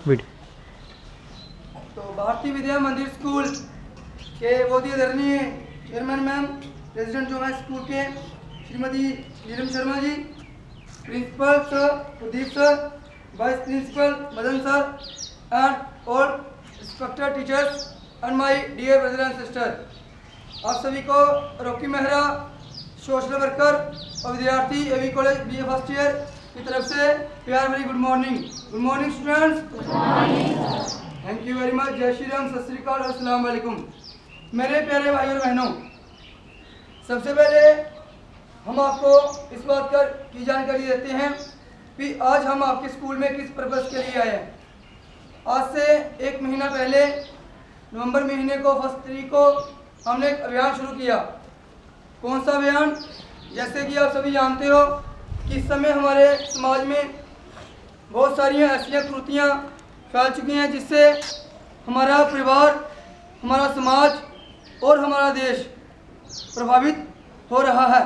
तो भारतीय विद्या मंदिर स्कूल के बहुत ही आदरणीय चेयरमैन मैम, प्रेसिडेंट जो है स्कूल के Shrimati Neelam Sharma ji, principal sir Pradeep sir, vice principal Madan sir, and all inspector teachers and my dear brother and sister, आप सभी को रॉकी मेहरा सोशल वर्कर और विद्यार्थी AV college BA first year की तरफ से प्यार भरी good morning students. Thank you very much. जय श्री राम, सत श्री अकाल और अस्सलाम वालेकुम। मेरे प्यारे भाई और बहनों, सबसे पहले हम आपको इस बात की जानकारी देते हैं कि आज हम आपके स्कूल में किस पर्पज़ के लिए आए हैं। आज से 1 महीना पहले नवंबर महीने को 1 तारीख को हमने एक अभियान शुरू किया। कौन सा अभियान? जैसे कि आप सभी जानते हो कि इस समय हमारे समाज में बहुत सारी ऐसी कुरीतियाँ फैल चुकी हैं जिससे हमारा परिवार, हमारा समाज और हमारा देश प्रभावित हो रहा है।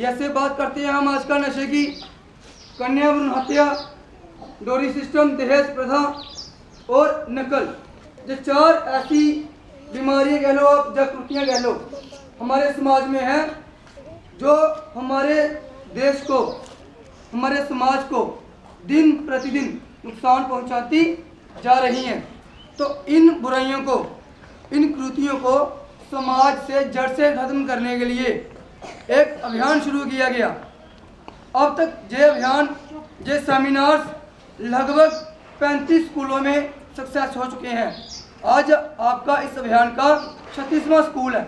ऐसे बात करते हैं हम आजकल नशे की, कन्या भ्रूण हत्या, डोरी सिस्टम, दहेज प्रथा और नकल। जो 4 ऐसी बीमारियाँ कह लो आप, जागृतियाँ कह लो, हमारे समाज में हैं जो हमारे देश को, हमारे समाज को दिन प्रतिदिन नुकसान पहुंचाती जा रही हैं। तो इन बुराइयों को, इन कुरीतियों को समाज से जड़ से खत्म करने के लिए एक अभियान शुरू किया गया। अब तक ये अभियान, ये सेमिनार्स लगभग 35 स्कूलों में सक्सेस हो चुके हैं। आज आपका इस अभियान का 36वां स्कूल है।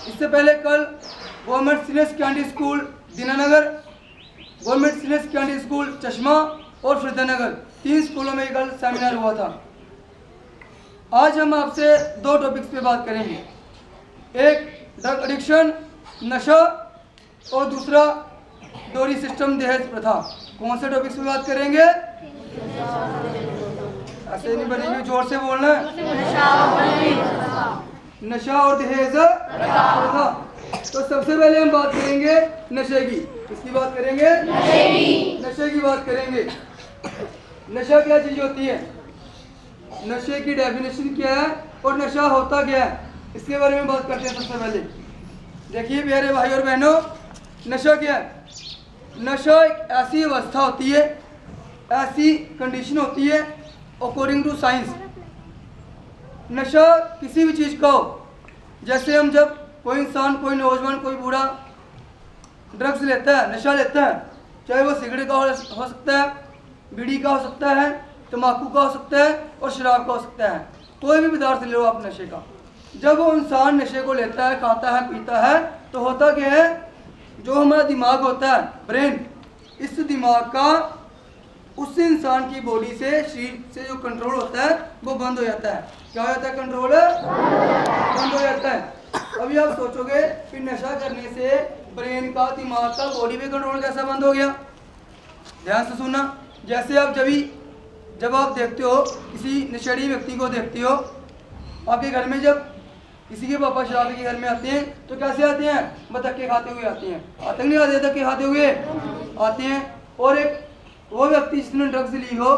इससे पहले कल government senior secondary school Dinanagar, government senior secondary school चश्मा और फरीदानगर, 3 स्कूलों में कल सेमिनार हुआ था। आज हम आपसे 2 टॉपिक्स पे बात करेंगे। एक ड्रग एडिक्शन, नशा, और दूसरा डोरी सिस्टम, दहेज प्रथा। कौन से टॉपिक्स पे बात करेंगे? ऐसे नहीं बनेगी, जोर से बोलना है। नशा और दहेज प्रथा। तो सबसे पहले हम बात करेंगे नशे की। किसकी बात करेंगे? नशे की बात करेंगे। नशा क्या चीज होती है, नशे की डेफिनेशन क्या है और नशा होता क्या है, इसके बारे में बात करते हैं। सबसे पहले देखिए प्यारे भाई और बहनों, नशा क्या है? नशा एक ऐसी अवस्था होती है, ऐसी कंडीशन होती है अकॉर्डिंग टू साइंस। नशा किसी भी चीज़ का हो, जैसे हम जब कोई इंसान, कोई नौजवान, कोई बूढ़ा ड्रग्स लेता है, नशा लेता है, चाहे वो सिगरेट का हो सकता है, बीड़ी का हो सकता है, तम्बाकू का हो सकता है और शराब का हो सकता है। कोई भी पदार्थ ले लो आप नशे का। जब वो इंसान नशे को लेता है, खाता है, पीता है, तो होता क्या है, जो हमारा दिमाग होता है, ब्रेन, इस दिमाग का उस इंसान की बॉडी से, शरीर से जो कंट्रोल होता है वो बंद हो जाता है। क्या हो जाता है? कंट्रोल बंद हो जाता है। अभी आप सोचोगे कि नशा करने से ब्रेन का, दिमाग का, बॉडी पे कंट्रोल कैसा बंद हो गया? ध्यान से सुनना। जैसे आप जब आप देखते हो किसी नशेड़ी व्यक्ति को देखते हो, आपके घर में जब किसी के पापा शराबी के घर में आते हैं तो कैसे आते हैं? धक्के खाते हुए आते हैं। आते नहीं आते? धक्के खाते हुए आते हैं। और एक वो व्यक्ति जिसने ड्रग्स ली हो,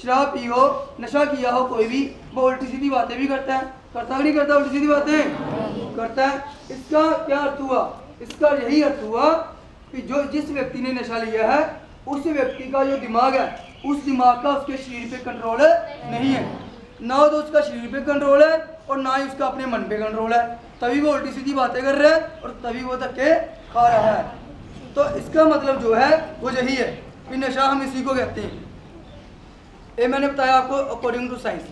शराब पी हो, नशा किया हो, कोई भी, वो उल्टी सीधी बातें भी करता है। करता नहीं करता? उल्टी सीधी बातें करता है। इसका क्या अर्थ हुआ? इसका यही अर्थ हुआ कि जो जिस व्यक्ति ने नशा लिया है, उस व्यक्ति का जो दिमाग है, उस दिमाग का उसके शरीर पे कंट्रोल नहीं है। ना तो उसका शरीर पे कंट्रोल है और ना ही उसका अपने मन पे कंट्रोल है। तभी वो उल्टी सीधी बातें कर रहा है और तभी वो धक्के खा रहा है। तो इसका मतलब जो है वो यही है कि नशा हम इसी को कहते हैं। ये मैंने बताया आपको अकॉर्डिंग टू साइंस।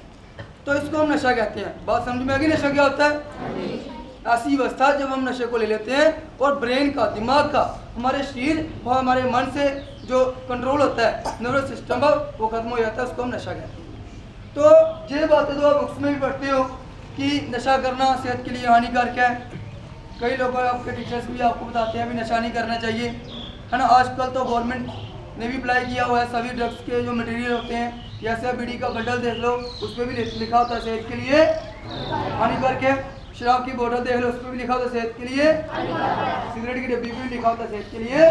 तो इसको हम नशा कहते हैं। बात समझ में आ गई? नशा क्या होता है? ऐसी अवस्था जब हम नशे को ले लेते हैं और ब्रेन का, दिमाग का, हमारे शरीर और हमारे मन से जो कंट्रोल होता है, नर्वस सिस्टम का, वो खत्म हो जाता है, उसको हम नशा कहते हैं। तो ये बातें तो आप बुक्स में भी पढ़ते हो कि नशा करना सेहत के लिए हानिकारक है। कई लोग, आपके टीचर्स भी आपको बताते हैं भी नशा नहीं करना चाहिए, है ना। आजकल तो गवर्नमेंट ने भी अप्लाई किया हुआ है सभी ड्रग्स के जो मटेरियल होते हैं, जैसे बीड़ी का बंडल देख लो, उस पर भी लिखा होता है सेहत के लिए हानिकारक है। शराब की बोतल देख लो, उस पर भी लिखा होता है सेहत के लिए, सिगरेट की डब्बी पर भी लिखा होता है सेहत के लिए।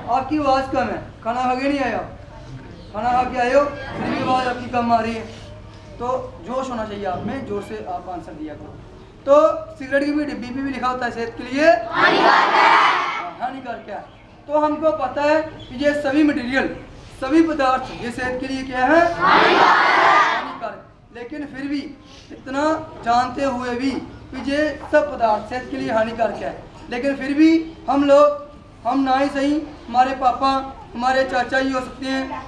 आपकी आवाज़ कम है, खाना खा के नहीं आया? खाना खा के आए हो, फिर भी आवाज़ आपकी कम आ रही है, तो जोश होना चाहिए आप में, जोर से आप आंसर दिया करो। तो सिगरेट की भी डिब्बी पे भी लिखा होता है सेहत के लिए हानिकारक है। तो हमको पता है कि ये सभी मटेरियल, सभी पदार्थ ये सेहत के लिए क्या है, हानिकारक। लेकिन फिर भी इतना जानते हुए भी कि ये सब पदार्थ सेहत के लिए हानिकारक है, लेकिन फिर भी हम लोग, हम ना ही सही, हमारे पापा, हमारे चाचा जी हो सकते हैं,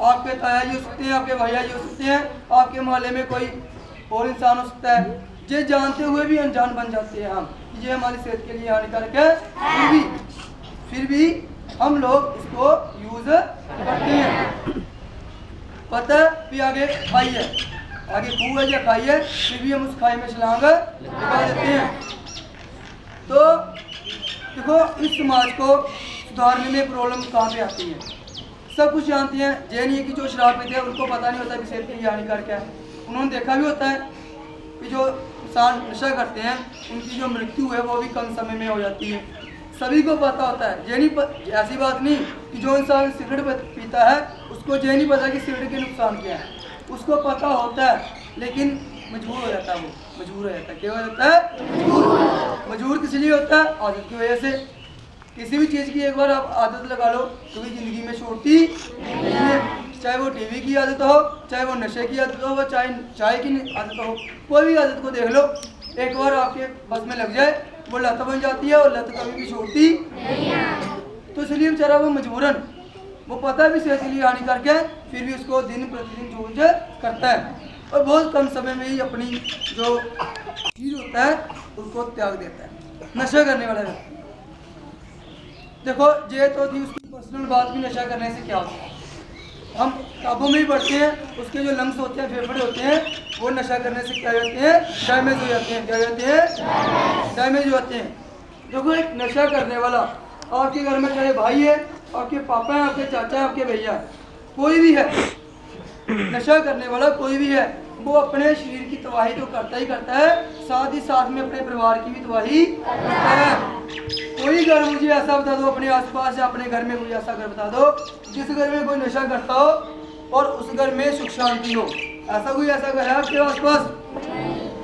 आपके ताया जी हो सकते हैं, आपके भैया जी हो सकते हैं, आपके मोहल्ले में कोई और इंसान हो सकता है, ये जानते हुए भी अनजान बन जाते हैं हम कि ये हमारी सेहत के लिए हानिकारक है, फिर भी हम लोग इसको यूज़ करते हैं। पता है भी आगे खाई है, आगे खूह है या खाई है, फिर भी हम उस खाई में छलांग लगा देते हैं। तो देखो इस समाज को सुधारने में प्रॉब्लम कहाँ पे आती है, सब कुछ जानते हैं, ये नहीं है कि जो शराब पीते हैं उनको पता नहीं होता कि सेहत के लिए हानिकारक है। उन्होंने देखा भी होता है कि जो इंसान नशा करते हैं उनकी जो मृत्यु है वो भी कम समय में हो जाती है, सभी को पता होता है। ये नहीं, ऐसी बात नहीं कि जो इंसान सिगरेट पीता है उसको ये नहीं पता कि सिगरेट के नुकसान क्या है, उसको पता होता है, लेकिन मजबूर हो जाता है, वो मजबूर हो जाता है। क्या हो जाता है, मजबूर किस लिए होता है, आदत की वजह से। किसी भी चीज़ की एक बार आप आदत लगा लो कभी ज़िंदगी में छूटती नहीं है, चाहे वो टीवी की आदत हो, चाहे वो नशे की आदत हो, चाहे चाय की आदत हो, कोई भी आदत को देख लो, एक बार आपके बस में लग जाए वो लत बन जाती है और लत कभी भी छूटती नहीं है। तो इसलिए बेचारा वो मजबूरन, वो पता भी सेहत के लिए हानिकारक है, फिर भी उसको दिन प्रतिदिन जूझ करता है और बहुत कम समय में ही अपनी जो चीज़ होता है उसको त्याग देता है। नशा करने वाला व्यक्ति, देखो ये तो थी उसकी पर्सनल बात भी नशा करने से क्या होता है। हम किताबों में ही पढ़ते हैं उसके जो लंग्स होते हैं, फेफड़े होते हैं, वो नशा करने से क्या होते हैं, डैमेज हो जाते हैं। क्या होते हैं, डैमेज होते हैं। देखो एक नशा करने वाला आपके घर में चाहे भाई है, आपके पापा हैं, आपके चाचा हैं, आपके भैया, कोई भी है, नशा करने वाला कोई भी है, वो अपने शरीर की तबाही तो करता ही करता है, साथ ही साथ में अपने परिवार की भी तबाही करता है। कोई घर मुझे ऐसा बता दो अपने आसपास या अपने घर में कोई ऐसा घर बता दो जिस घर में कोई नशा करता हो और उस घर में सुख शांति हो। ऐसा कोई ऐसा घर है आपके आसपास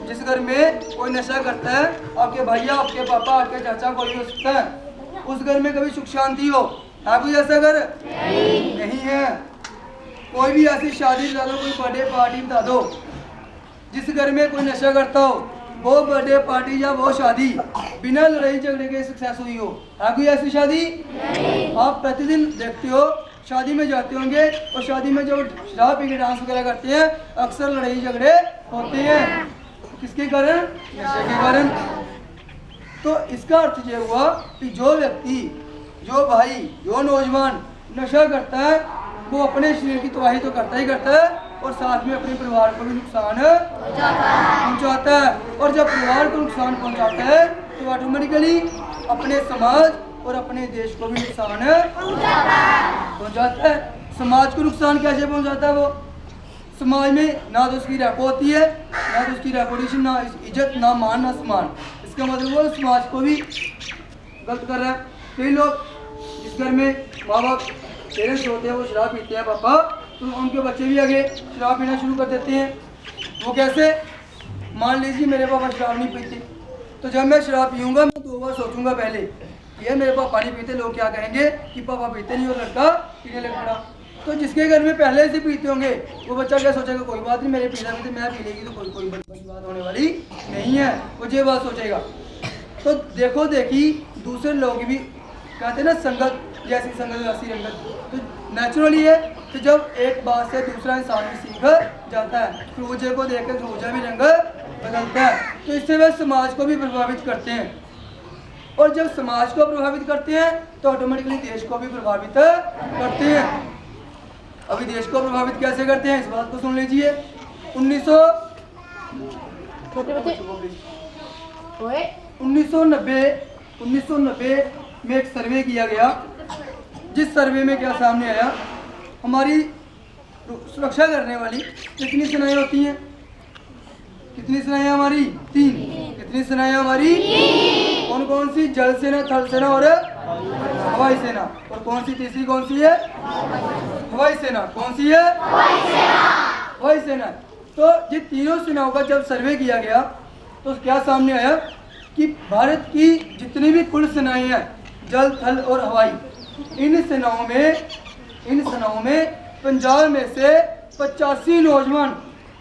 जिस घर में कोई नशा करता है, आपके भैया, आपके पापा, आपके चाचा, कोई हो सकता है, उस घर में कभी सुख शांति हो? है कोई ऐसा घर? नहीं है। कोई भी ऐसी शादी बता दो, कोई बर्थडे पार्टी बता दो जिस घर में कोई नशा करता हो, वो बर्थडे पार्टी या वो शादी बिना लड़ाई झगड़े के सक्सेस हुई हो? है कोई ऐसी शादी? आप प्रतिदिन देखते हो शादी में जाते होंगे और शादी में जब शराब पी के डांस वगैरह करते हैं अक्सर लड़ाई झगड़े होते हैं। किसके कारण? नशे के कारण। तो इसका अर्थ ये हुआ कि जो व्यक्ति, जो भाई, जो नौजवान नशा करता है वो अपने शरीर की तबाही तो करता ही करता है और साथ में अपने परिवार को भी नुकसान पहुंचाता है। और जब परिवार को नुकसान पहुंचाता है तो ऑटोमेटिकली अपने समाज और अपने देश को भी नुकसान पहुंचाता है। समाज को नुकसान कैसे पहुंचाता है? वो समाज में ना तो उसकी रैप होती है, ना तो उसकी रेपुटेशन, ना इज्जत, ना मान, ना सम्मान। इसका मतलब वो समाज को भी गलत कर रहा है। कई लोग जिस घर में माँ बाप पेरेंट्स होते हैं वो शराब पीते हैं पापा, तो उनके बच्चे भी आगे शराब पीना शुरू कर देते हैं। वो कैसे? मान लीजिए मेरे पापा शराब नहीं पीते, तो जब मैं शराब पीऊँगा मैं 2 बार सोचूंगा पहले, ये मेरे पापा नहीं पीते, लोग क्या कहेंगे कि पापा पीते नहीं और लड़का पीने लग पड़ा। तो जिसके घर में पहले से पीते होंगे वो बच्चा क्या सोचेगा, कोई बात नहीं, मेरे पीना भी तो मैं पी लेगी तो कोई बड़ी बात होने वाली नहीं है, वो ये बात सोचेगा। तो देखो देखी दूसरे लोग भी कहते हैं ना, संगत जैसी संगत वैसी रंगत, तो नेचुरली है कि जब एक बात से दूसरा इंसान भी सीख जाता है, दूजे को देख कर दूजा भी रंग बदलता है। तो इससे वह समाज को भी प्रभावित करते हैं और जब समाज को प्रभावित करते हैं तो ऑटोमेटिकली देश को भी प्रभावित करते हैं। अभी देश को प्रभावित कैसे करते हैं इस बात को सुन लीजिए। 1990 में एक सर्वे किया गया, जिस सर्वे में क्या सामने आया, हमारी सुरक्षा करने वाली कितनी सेनाएं होती हैं? कितनी सेनाएं हमारी? 3। कितनी सेनाएं हमारी? कौन कौन सी? जल सेना, थल सेना और हवाई सेना। और कौन सी तीसरी कौन सी है? हवाई सेना। कौन सी है? हवाई सेना। तो ये तीनों सेनाओं का जब सर्वे किया गया तो क्या सामने आया कि भारत की जितनी भी कुल सेनाएं हैं, जल थल और हवाई, इन सेनाओं में पंजाब में से 85 नौजवान,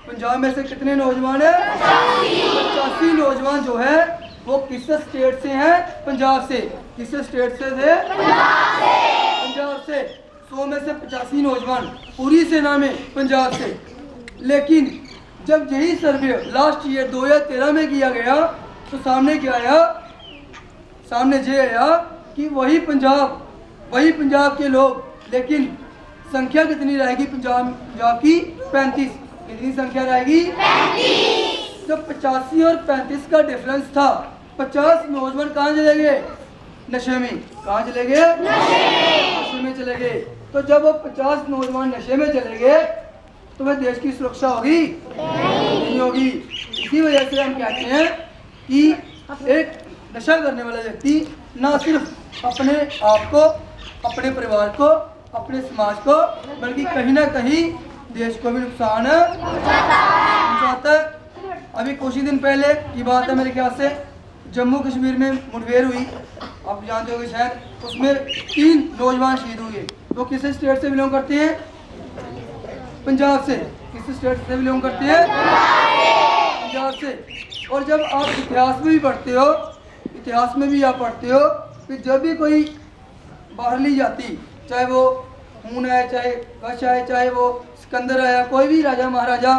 पंजाब में से कितने नौजवान हैं? 85 नौजवान जो है वो किस स्टेट से हैं? पंजाब से। किस स्टेट से थे? पंजाब से। 100 में से 85 नौजवान पूरी सेना में पंजाब से। लेकिन जब यही सर्वे लास्ट ईयर 2013 में किया गया तो सामने क्या आया? सामने ये आया कि वही पंजाब के लोग, लेकिन संख्या कितनी रहेगी पंजाब की? 35। कितनी संख्या रहेगी? 35। जब 85 और 35 का डिफरेंस था, 50 नौजवान कहाँ चले गए? नशे में। कहाँ चले गए? नशे में चले गए। तो जब वो 50 नौजवान नशे में चले गए तो वह देश की सुरक्षा होगी? नहीं होगी। इसी वजह से हम कहते हैं कि एक नशा करने वाला व्यक्ति न सिर्फ अपने आप को, अपने परिवार को, अपने समाज को, बल्कि कहीं ना कहीं देश को भी नुकसान पहुंचाता है। अभी कुछ ही दिन पहले की बात है, मेरे ख्याल से जम्मू कश्मीर में मुठभेड़ हुई, आप जानते होंगे शायद, उसमें 3 नौजवान शहीद हुए। वो किस स्टेट से बिलोंग करते हैं? पंजाब से। किस स्टेट से बिलोंग करते हैं? पंजाब से। और जब आप इतिहास में भी पढ़ते हो, इतिहास में भी आप पढ़ते हो कि जब भी कोई बाहरली जाति, चाहे वो खून है, चाहे कश है, चाहे वो सिकंदर आया, कोई भी राजा महाराजा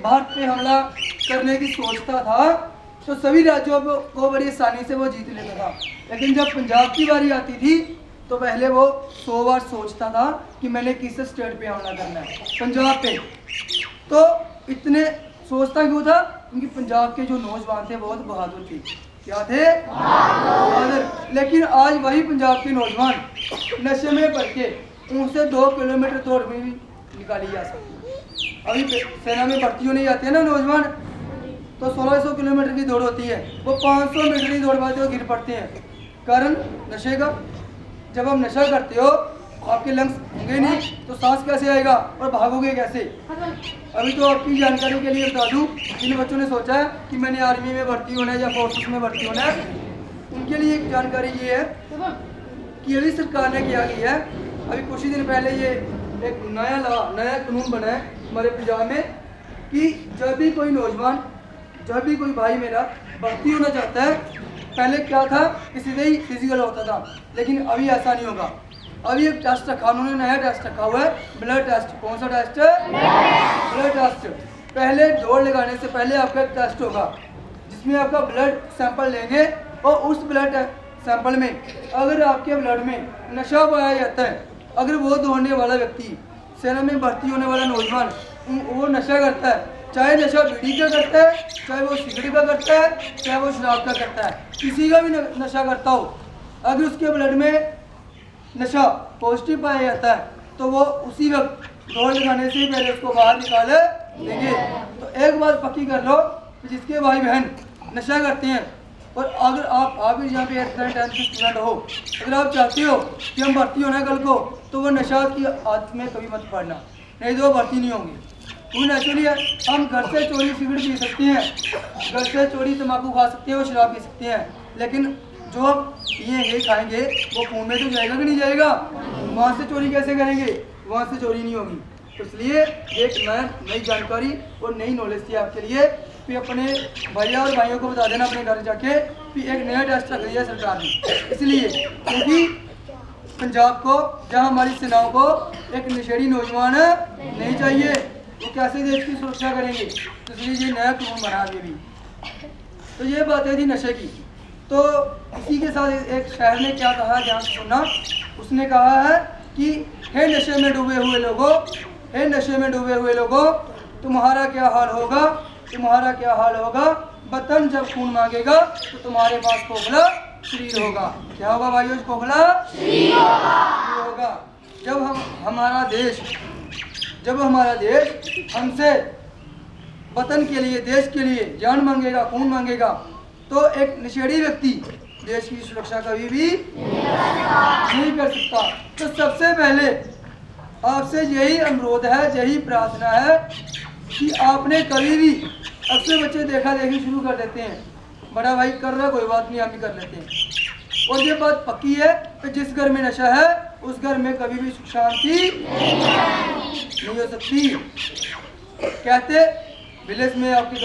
भारत पे हमला करने की सोचता था तो सभी राज्यों को बड़ी आसानी से वो जीत लेता था। लेकिन जब पंजाब की बारी आती थी तो पहले वो 100 बार सोचता था कि मैंने किस स्टेट पे हमला करना है, पंजाब पे। तो इतने सोचता क्यों था? क्योंकि पंजाब के जो नौजवान थे बहुत बहादुर थे। क्या थे? बहादुर। लेकिन आज वही पंजाब के नौजवान नशे में पड़ के उनसे 2 किलोमीटर दौड़ में भी निकाली जा सकती है। अभी सेना में भर्ती होने जाते हैं ना नौजवान, तो 1600 किलोमीटर की दौड़ होती है, वो 500 मीटर की दौड़ पाते हो, गिर पड़ते हैं। कारण नशे का। जब हम नशा करते हो आपके लंग्स होंगे नहीं तो सांस कैसे आएगा और भागोगे कैसे? अभी तो आपकी जानकारी के लिए बता दूं, जिन बच्चों ने सोचा है कि मैंने आर्मी में भर्ती होना है या फोर्सेस में भर्ती होना है, उनके लिए एक जानकारी ये है कि अभी सरकार ने किया गया है, अभी कुछ ही दिन पहले ये एक नया कानून बना है हमारे पंजाब में कि जब भी कोई नौजवान, जब भी कोई भाई मेरा भर्ती होना चाहता है, पहले क्या था कि सीधे ही फिजिकल होता था, लेकिन अभी ऐसा नहीं होगा। अभी एक टेस्ट रखा, उन्होंने नया टेस्ट रखा हुआ है, ब्लड टेस्ट। कौन सा टेस्ट? Blood test. पहले दौड़ लगाने से पहले आपका एक टेस्ट होगा जिसमें आपका ब्लड सैंपल लेंगे और उस ब्लड सैंपल में अगर आपके ब्लड में नशा पाया जाता है, अगर वो दौड़ने वाला व्यक्ति, सेना में भर्ती होने वाला नौजवान वो नशा करता है, चाहे नशा बीड़ी का करता है, चाहे वो सिगरेट का करता है, चाहे वो शराब का करता है, किसी का भी नशा करता हो, अगर उसके ब्लड में नशा पॉजिटिव पाया जाता है तो वो उसी वक्त दौड़ लगाने से पहले उसको बाहर निकाल देंगे। तो एक बात पक्की कर लो कि जिसके भाई बहन नशा करते हैं, और अगर आप भी यहाँ पे 10th के स्टूडेंट हो, अगर आप चाहते हो कि हम भर्ती होना है कल को, तो वो नशा की आदत में कभी मत पड़ना, नहीं तो वो भर्ती नहीं होंगी। वो नेचुरली है, हम घर से चोरी सिगरेट पी सकते हैं, घर से चोरी तम्बाकू खा सकते हैं और शराब पी सकते हैं, लेकिन जो हम पिएंगे खाएंगे वो खून में तो जाएगा कि नहीं जाएगा? वहाँ से चोरी कैसे करेंगे? वहाँ से चोरी नहीं होगी। तो इसलिए एक नई जानकारी और नई नॉलेज थी आपके लिए, फिर अपने भैया और भाइयों को बता देना अपने घर जाके कि एक नया टेस्ट रख दिया सरकार ने, इसलिए क्योंकि पंजाब को, जहाँ हमारी सेनाओं को एक नशेड़ी नौजवान नहीं चाहिए, वो कैसे देश की सुरक्षा करेंगे? तो इसलिए ये नया कानून बना दिया भी। तो ये बातें थी नशे की। तो इसी के साथ एक शायर ने क्या कहा, ध्यान से सुनना। उसने कहा है कि हे नशे में डूबे हुए लोगों, हे नशे में डूबे हुए लोगों, तुम्हारा क्या हाल होगा, तुम्हारा क्या हाल होगा, वतन जब खून मांगेगा तो तुम्हारे पास खोखला शरीर होगा। क्या होगा भाइयों? खोखला शरीर होगा। जब हमारा देश हमसे वतन के लिए, देश के लिए जान मांगेगा, खून मांगेगा, तो एक नशेड़ी व्यक्ति देश की सुरक्षा कभी भी नहीं कर सकता। तो सबसे पहले आपसे यही अनुरोध है, यही प्रार्थना है कि आपने कभी भी, अक्सर बच्चे देखा देखी शुरू कर देते हैं, बड़ा भाई कर रहा कोई बात नहीं, हम ही कर लेते हैं। और ये बात पक्की है कि जिस घर में नशा है उस घर में कभी भी सुख शांति नहीं हो सकती। कहते विलेज में आपके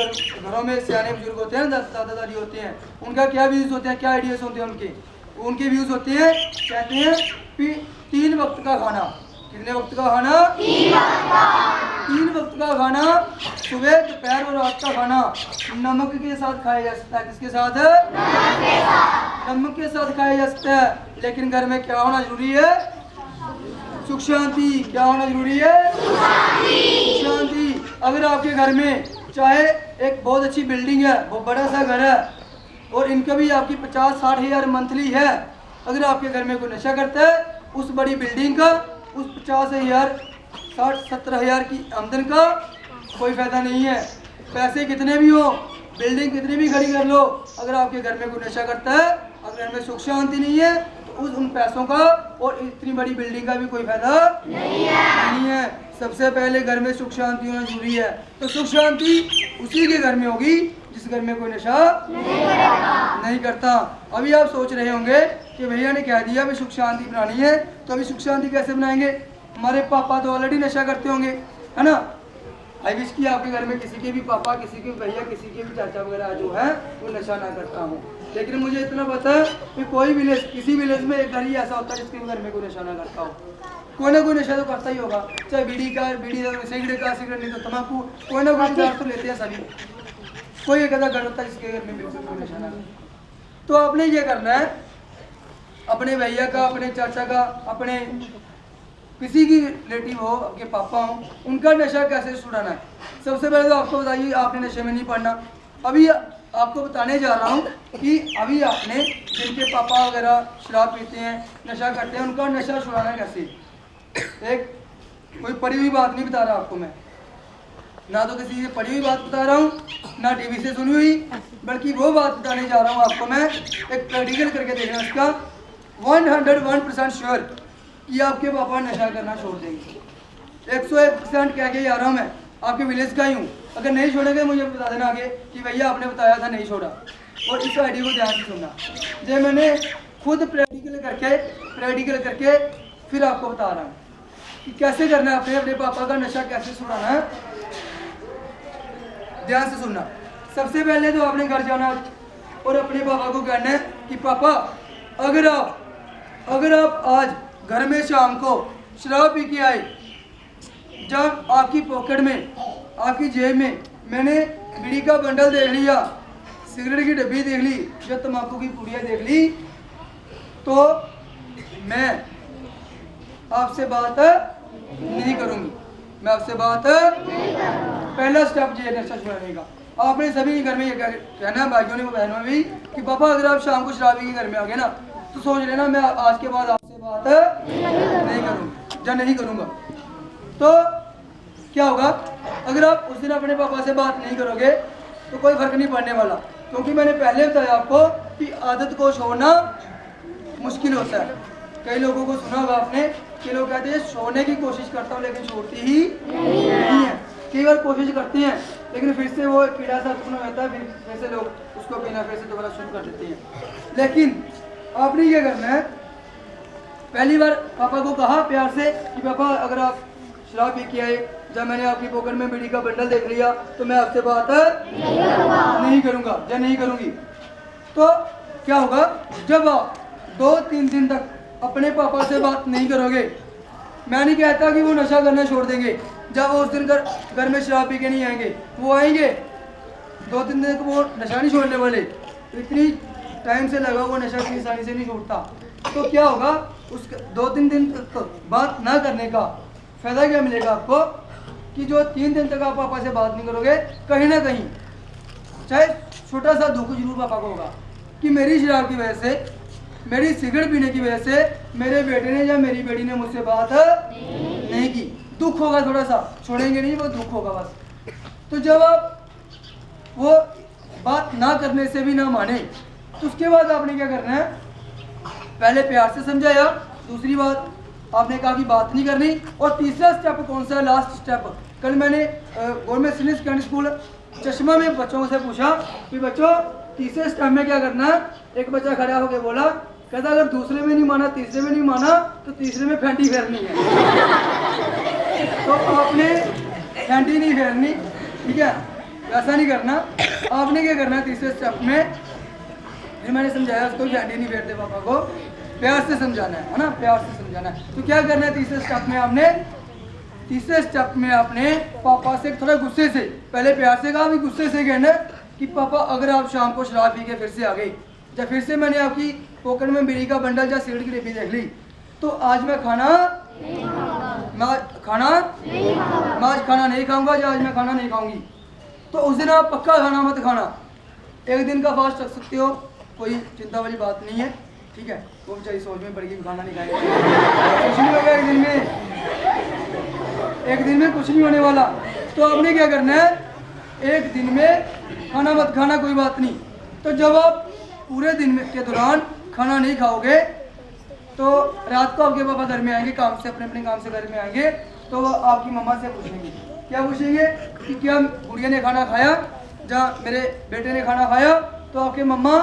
घरों में सियाने बुजुर्ग होते हैं, दादा दादी होते हैं, उनका क्या व्यूज होते हैं, क्या आइडियाज होते हैं उनके व्यूज होते हैं। कहते हैं कि 3 वक्त का खाना, कितने वक्त का खाना? 3 वक्त का खाना, सुबह दोपहर और रात का खाना नमक के साथ खाया जा सकता है। किसके साथ? नमक के साथ खाया जा सकता है। लेकिन घर में क्या होना जरूरी है? सुख शांति। क्या होना जरूरी है? सुख शांति। अगर आपके घर में चाहे एक बहुत अच्छी बिल्डिंग है, बहुत बड़ा सा घर है, और इनकम भी आपकी 50-60 हज़ार मंथली है, अगर आपके घर में कोई नशा करता है, उस बड़ी बिल्डिंग का, उस 50,000 60-70 हज़ार की आमदन का कोई फायदा नहीं है। पैसे कितने भी हो, बिल्डिंग कितनी भी खड़ी कर लो, अगर आपके घर में कोई नशा करता है, अगर घर में सुख शांति नहीं है, तो उन पैसों का और इतनी बड़ी बिल्डिंग का भी कोई फायदा नहीं है। सबसे पहले घर में सुख शांति होना जरूरी है। तो सुख शांति उसी के घर में होगी जिस घर में कोई नशा नहीं करता। अभी आप सोच रहे होंगे कि भैया ने कह दिया अभी सुख शांति बनानी है, तो अभी सुख शांति कैसे बनाएंगे? हमारे पापा तो ऑलरेडी नशा करते होंगे, है ना? आई विश कि आपके घर में किसी के भी पापा, किसी के भैया, किसी के भी चाचा वगैरह जो है वो नशा ना करता हूँ। लेकिन मुझे इतना पता है कि कोई विलेज, किसी विलेज में एक घर ही ऐसा होता है जिसके घर में कोई नशा ना करता हो। कोई ना कोई नशा तो करता ही होगा, चाहे बीड़ी सिगरेट का, सिगरेट नहीं तो तम्बाकू, कोई ना कोई चार तो लेते हैं सभी। कोई एक ऐसा घर होता है जिसके घर में बिल्कुल कोई नशा ना करे। तो आपने ये करना है, अपने भैया का, अपने चाचा का, अपने किसी की रिलेटिव हो, आपके पापा हो, उनका नशा कैसे छुड़ाना है। सबसे पहले तो आपको बताइए, आपने नशे में नहीं पड़ना। अभी आपको बताने जा रहा हूँ कि अभी आपने जिनके पापा वगैरह शराब पीते हैं, नशा करते हैं, उनका नशा छुड़ाना कैसे। एक कोई पढ़ी हुई बात नहीं बता रहा आपको मैं, ना तो किसी से पढ़ी हुई बात बता रहा हूँ, ना टीवी से सुनी हुई, बल्कि वो बात बताने जा रहा हूँ आपको मैं। एक प्रैक्टिकल करके देखना इसका 101% श्योर कि आपके पापा नशा करना छोड़ देंगे। 101% कह के जा रहा हूँ मैं, आपके विलेज का ही हूँ। अगर नहीं छोड़ेंगे मुझे बता देना आगे कि भैया आपने बताया था नहीं छोड़ा। और इस आइडिया को ध्यान से सुनना, जो मैंने खुद प्रैक्टिकल करके फिर आपको बता रहा हूँ कि कैसे करना है, अपने पापा का नशा कैसे छुड़ाना है। ध्यान से सुनना। सबसे पहले तो आपने घर जाना और अपने पापा को कहना है कि पापा अगर आप आज घर में शाम को शराब पी के आए, जब आपकी पॉकेट में, आपकी जेब में मैंने बीड़ी का बंडल देख लिया, सिगरेट की डब्बी देख ली, या तम्बाकू की पुड़िया देख ली, तो मैं आपसे बात नहीं करूंगी। मैं आपसे बात पहला स्टेप ये नशा छुड़ाने का। आपने सभी घर में ये कहना है, भाइयों ने बहनों में भी, कि पापा अगर आप शाम को शराबी के घर में आ गए ना, तो सोच लेना मैं आज के बाद आपसे बात नहीं करूँगा या नहीं करूँगा। तो क्या होगा, अगर आप उस दिन अपने पापा से बात नहीं करोगे तो कोई फर्क नहीं पड़ने वाला, क्योंकि मैंने पहले बताया आपको कि आदत को छोड़ना मुश्किल होता है। कई लोगों को सुना होगा आपने कि लोग कहते हैं छोड़ने की कोशिश करता हूँ लेकिन छोड़ती ही नहीं है। कई बार कोशिश करते हैं लेकिन फिर से वो कीड़ा सा उत्पन्न होता है, फिर से लोग उसको पीना फिर से दोबारा शुरू कर देते हैं। लेकिन आपने ये करना है, पहली बार पापा को कहा प्यार से कि पापा अगर आप शराब पी के आए, जब मैंने आपकी पॉकेट में बीड़ी का बंडल देख लिया, तो मैं आपसे बात नहीं करूँगा या नहीं करूँगी। तो क्या होगा, जब आप 2-3 दिन तक अपने पापा से बात नहीं करोगे, मैं नहीं कहता कि वो नशा करना छोड़ देंगे, जब वो उस दिन घर में शराब पी के नहीं आएंगे, वो आएंगे 2-3 दिन तक वो नशा नहीं छोड़ने वाले। इतनी टाइम से लगा वो नशा की आसानी से नहीं छोड़ता। तो क्या होगा, उस 2-3 दिन तक बात ना करने का फायदा क्या मिलेगा आपको, कि जो 3 दिन तक आप पापा से बात नहीं करोगे, कहीं ना कहीं चाहे छोटा सा दुख जरूर पापा को होगा कि मेरी शराब की वजह से, मेरी सिगरेट पीने की वजह से मेरे बेटे ने या मेरी बेटी ने मुझसे बात नहीं की। दुख होगा थोड़ा सा, छोड़ेंगे नहीं, वो दुख होगा बस। तो जब आप वो बात ना करने से भी ना माने, तो उसके बाद आपने क्या करना है, पहले प्यार से समझाया, दूसरी बात आपने कहा कि बात नहीं करनी, और तीसरा स्टेप कौन सा है, लास्ट स्टेप, कल मैंने गवर्नमेंट सीनियर सेकेंडरी स्कूल चश्मा में बच्चों से पूछा कि बच्चों तीसरे स्टेप में क्या करना है। एक बच्चा खड़ा होकर बोला, कहता अगर दूसरे में नहीं माना, तीसरे में नहीं माना, तो तीसरे में फैंटी फेरनी है। तो आपने फैंटी नहीं फेरनी, ठीक है, ऐसा नहीं करना। आपने क्या करना है तीसरे स्टेप में, फिर मैंने समझाया उसको, फैंटी नहीं फेरते पापा को, प्यार से समझाना है ना, प्यार से समझाना है। तो क्या करना है तीसरे स्टेप में, तीसरे स्टेप में आपने पापा से थोड़ा गुस्से से, पहले प्यार से कहा, अभी गुस्से से कहना कि पापा अगर आप शाम को शराब पी के फिर से आ गए, या फिर से मैंने आपकी पॉकेट में बीड़ी का बंडल या सिगरेट की डिब्बी देख ली, तो आज मैं खाना नहीं खाऊंगा, या आज मैं खाना नहीं खाऊंगी। तो उस दिन आप पक्का खाना मत खाना, एक दिन का फास्ट रख सकते हो, कोई चिंता वाली बात नहीं है, ठीक है। वो बेचारी सोच में पड़ गई खाना नहीं खाएगा, कुछ नहीं होगा एक दिन में कुछ नहीं होने वाला। तो आपने क्या करना है, एक दिन में खाना मत खाना, कोई बात नहीं। तो जब आप पूरे दिन में के दौरान खाना नहीं खाओगे, तो रात को आपके पापा घर में आएंगे काम से, अपने अपने काम से घर में आएंगे, तो वो आपकी मम्मा से पूछेंगे, क्या पूछेंगे कि क्या गुड़िया ने खाना खाया, या मेरे बेटे ने खाना खाया। तो आपके मम्मा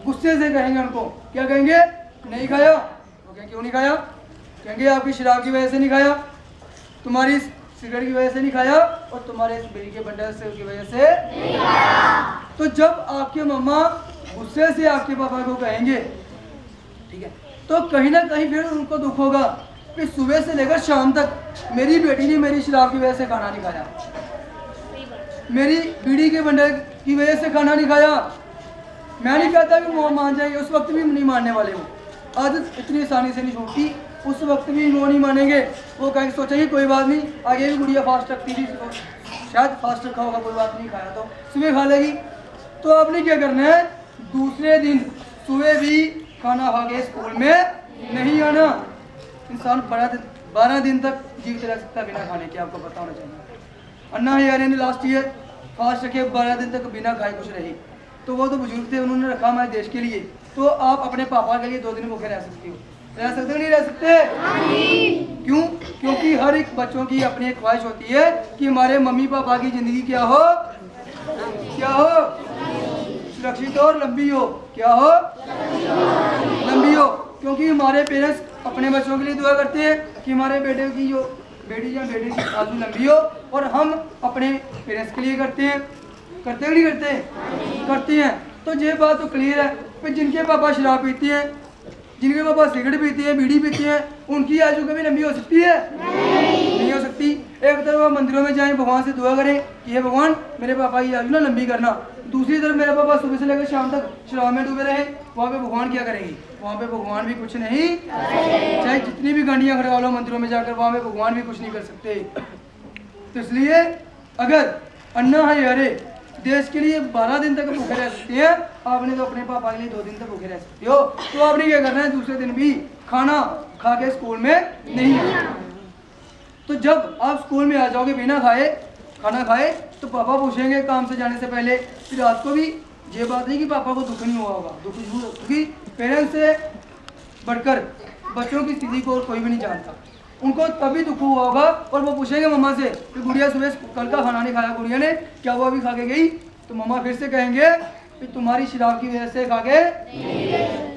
गुस्से से कहेंगे उनको, क्या कहेंगे, नहीं खाया। तो क्या क्यों नहीं खाया, कहेंगे आपकी शराब की वजह से नहीं खाया, तुम्हारी सिगरेट की वजह से नहीं खाया, और तुम्हारे इस बीड़ी के बंडल से की वजह से नहीं खाया। तो जब आपके मम्मा गुस्से से आपके पापा को कहेंगे, ठीक है, तो कहीं ना कहीं फिर उनको दुख होगा कि सुबह से लेकर शाम तक मेरी बेटी ने मेरी शराब की वजह से खाना नहीं खाया, मेरी बीड़ी के बंडल की वजह से खाना नहीं खाया। मैं नहीं कहता कि वो मान जाएंगे, उस वक्त भी नहीं मानने वाले, वो आदत इतनी आसानी से नहीं छूटती, उस वक्त भी वो नहीं मानेंगे। वो कहेंगे, सोचेंगे कोई बात नहीं, आगे भी गुड़िया फास्ट रखती थी, शायद फास्ट रखा होगा, कोई बात नहीं, खाया तो सुबह खा लेगी। तो आपने क्या करना है, दूसरे दिन सुबह भी खाना खा के स्कूल में नहीं आना। इंसान 12 दिन तक जीवित रह सकता है बिना खाने के, आपको पता होना चाहिए। अन्ना हजारे ने लास्ट ईयर फास्ट रखे, 12 दिन तक बिना खाए कुछ रहे, तो वो तो बुजुर्ग थे, उन्होंने रखा हमारे देश के लिए। तो आप अपने पापा के लिए 2 दिन भूखे रह सकते हो, रह सकते हो नहीं रह सकते? क्यों? क्योंकि हर एक बच्चों की अपनी एक ख्वाहिश होती है कि हमारे मम्मी पापा की जिंदगी क्या हो, सुरक्षित और लंबी हो, क्या हो, लंबी हो। क्योंकि हमारे पेरेंट्स अपने बच्चों के लिए दुआ करते हैं कि हमारे बेटे की जो बेटी या बेटे की आयु लंबी हो, और हम अपने पेरेंट्स के लिए करते हैं, करते नहीं करते, करते हैं। तो ये बात तो क्लियर है कि जिनके पापा शराब पीते हैं, जिनके पापा सिगरेट पीते हैं, बीड़ी पीते हैं, उनकी आयु कभी लंबी हो सकती है? नहीं हो सकती। एक तरफ वो मंदिरों में जाएं, भगवान से दुआ करें कि हे भगवान मेरे पापा की आयु ना लंबी करना, दूसरी तरफ मेरे पापा सुबह से लेकर शाम तक शराब में डूबे रहे, वहाँ पे भगवान क्या करेंगे? वहाँ पे भगवान भी कुछ नहीं, चाहे जितनी भी गांडियाँ खड़े वालों मंदिरों में जाकर, वहाँ पे भगवान भी कुछ नहीं कर सकते। तो इसलिए अगर अन्ना हजारे देश के लिए 12 दिन तक भूखे रह सकते हैं, आपने तो अपने पापा के लिए 2 दिन तक भूखे रह सकते हो। तो आपने क्या करना है, दूसरे दिन भी खाना खा के स्कूल में नहीं आना। तो जब आप स्कूल में आ जाओगे बिना खाए, खाना खाए, तो पापा पूछेंगे काम से जाने से पहले। फिर रात को भी ये बात नहीं कि पापा को दुख नहीं हुआ होगा, दुख जरूर, क्योंकि पेरेंट्स से बढ़कर बच्चों की स्थिति को कोई भी नहीं जानता। उनको तभी दुख हुआ होगा, और वो पूछेंगे मम्मा से कि गुड़िया सुबह कल का खाना नहीं खाया गुड़िया ने, क्या वो अभी खा के गई? तो मम्मा फिर से कहेंगे कि तुम्हारी शराब की वजह से खा के,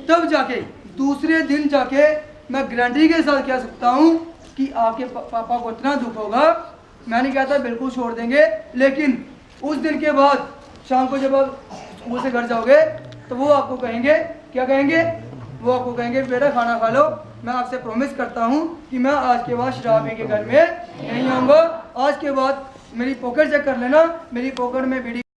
तब जाके दूसरे दिन जाके मैं गारंटी के साथ कह सकता हूँ कि आपके पापा को इतना दुख होगा, मैं नहीं कहता बिल्कुल छोड़ देंगे, लेकिन उस दिन के बाद शाम को जब आप स्कूल से घर जाओगे, तो वो आपको कहेंगे, क्या कहेंगे? वो आपको कहेंगे बेटा खाना खा लो, मैं आपसे प्रॉमिस करता हूँ कि मैं आज के बाद शराब के घर में नहीं आऊँगा। आज के बाद मेरी पॉकेट चेक कर लेना, मेरी पॉकेट में बीड़ी